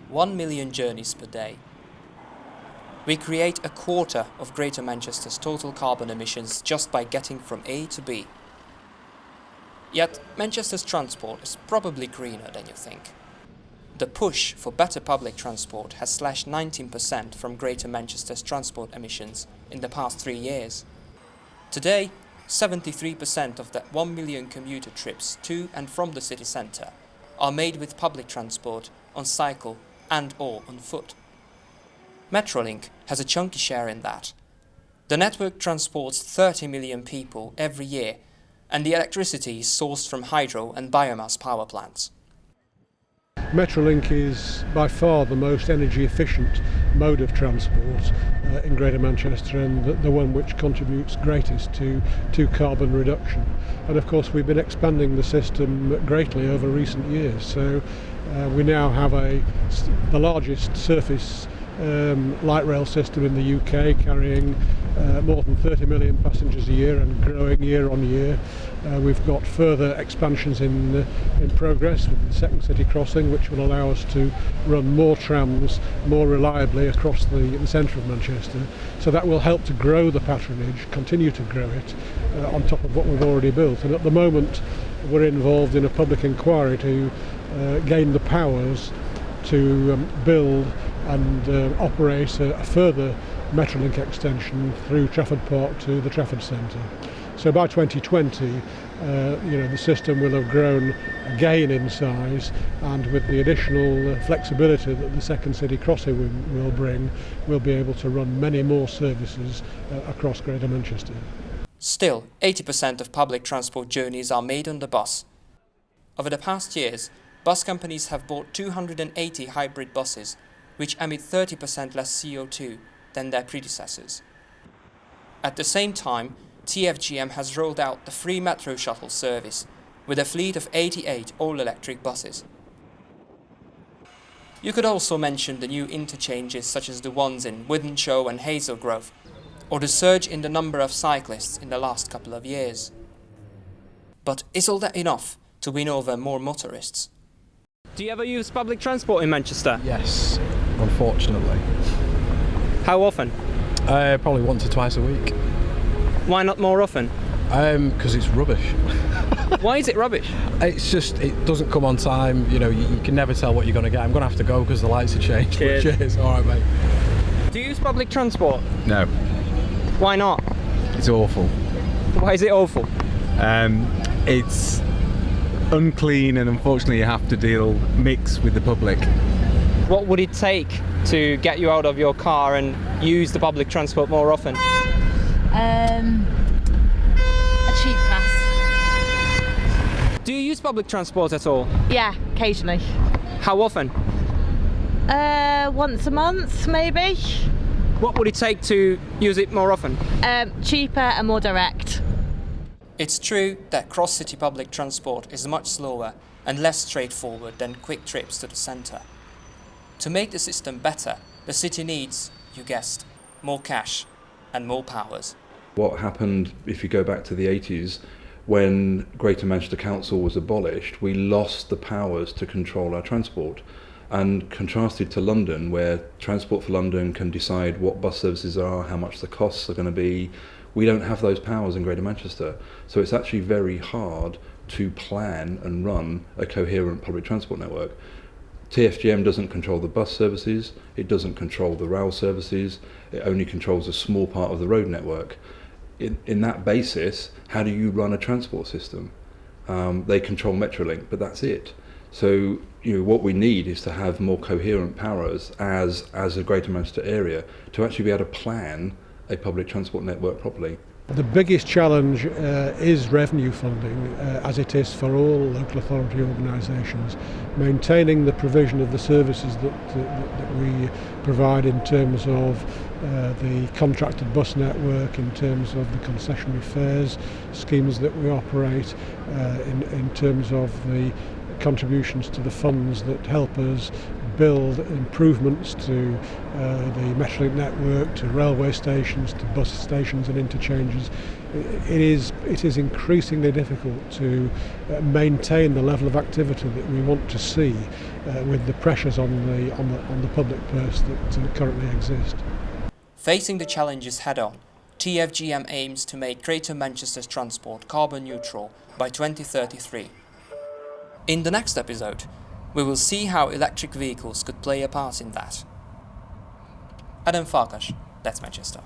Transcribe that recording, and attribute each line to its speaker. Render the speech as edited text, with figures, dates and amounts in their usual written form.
Speaker 1: 1 million journeys per day. We create a quarter of Greater Manchester's total carbon emissions just by getting from A to B. Yet Manchester's transport is probably greener than you think. The push for better public transport has slashed 19% from Greater Manchester's transport emissions in the past 3 years. Today, 73% of that 1 million commuter trips to and from the city centre are made with public transport, on cycle and/or on foot. Metrolink has a chunky share in that. The network transports 30 million people every year, and the electricity is sourced from hydro and biomass power plants.
Speaker 2: Metrolink is by far the most energy efficient mode of transport in Greater Manchester, and the one which contributes greatest to carbon reduction. And of course we've been expanding the system greatly over recent years, so we now have the largest surface light rail system in the UK, carrying more than 30 million passengers a year and growing year on year. We've got further expansions in progress with the second city crossing, which will allow us to run more trams more reliably across the centre of Manchester. So that will help to grow the patronage, continue to grow it on top of what we've already built. And at the moment we're involved in a public inquiry to gain the powers to build and operate a further Metrolink extension through Trafford Park to the Trafford Centre. So by 2020, the system will have grown again in size, and with the additional flexibility that the second city crossing will bring, we'll be able to run many more services across Greater Manchester.
Speaker 1: Still, 80% of public transport journeys are made on the bus. Over the past years, bus companies have bought 280 hybrid buses, which emit 30% less CO2 than their predecessors. At the same time, TfGM has rolled out the free metro shuttle service with a fleet of 88 all-electric buses. You could also mention the new interchanges such as the ones in Wythenshawe and Hazelgrove, or the surge in the number of cyclists in the last couple of years. But is all that enough to win over more motorists? Do you ever use public transport in Manchester?
Speaker 3: Yes, unfortunately.
Speaker 1: How often?
Speaker 3: Probably once or twice a week.
Speaker 1: Why not more often?
Speaker 3: Because it's rubbish.
Speaker 1: Why is it rubbish?
Speaker 3: It's just, it doesn't come on time, you can never tell what you're going to get. I'm going to have to go because the lights are changed.
Speaker 1: Cheers.
Speaker 3: Cheers. All right, mate.
Speaker 1: Do you use public transport?
Speaker 4: No.
Speaker 1: Why not?
Speaker 4: It's awful.
Speaker 1: Why is it awful?
Speaker 4: It's unclean, and unfortunately you have to mix with the public.
Speaker 1: What would it take to get you out of your car and use the public transport more often?
Speaker 5: A cheap pass.
Speaker 1: Do you use public transport at all?
Speaker 5: Yeah, occasionally.
Speaker 1: How often?
Speaker 5: Once a month, maybe.
Speaker 1: What would it take to use it more often?
Speaker 5: Cheaper and more direct.
Speaker 1: It's true that cross-city public transport is much slower and less straightforward than quick trips to the centre. To make the system better, the city needs, you guessed, more cash and more powers.
Speaker 6: What happened, if you go back to the 80s, when Greater Manchester Council was abolished, we lost the powers to control our transport. And contrasted to London, where Transport for London can decide what bus services are, how much the costs are going to be, we don't have those powers in Greater Manchester. So it's actually very hard to plan and run a coherent public transport network. TfGM doesn't control the bus services, it doesn't control the rail services, it only controls a small part of the road network. In that basis, how do you run a transport system? They control Metrolink, but that's it. So what we need is to have more coherent powers as a Greater Manchester area to actually be able to plan a public transport network properly.
Speaker 2: The biggest challenge is revenue funding, as it is for all local authority organisations. Maintaining the provision of the services that we provide in terms of the contracted bus network, in terms of the concessionary fares schemes that we operate, in terms of the contributions to the funds that help us build improvements to the Metrolink network, to railway stations, to bus stations and interchanges, it is increasingly difficult to maintain the level of activity that we want to see with the pressures on the public purse that currently exist.
Speaker 1: Facing the challenges head-on, TfGM aims to make Greater Manchester's transport carbon neutral by 2033. In the next episode, we will see how electric vehicles could play a part in that. Adam Farkas, that's Manchester.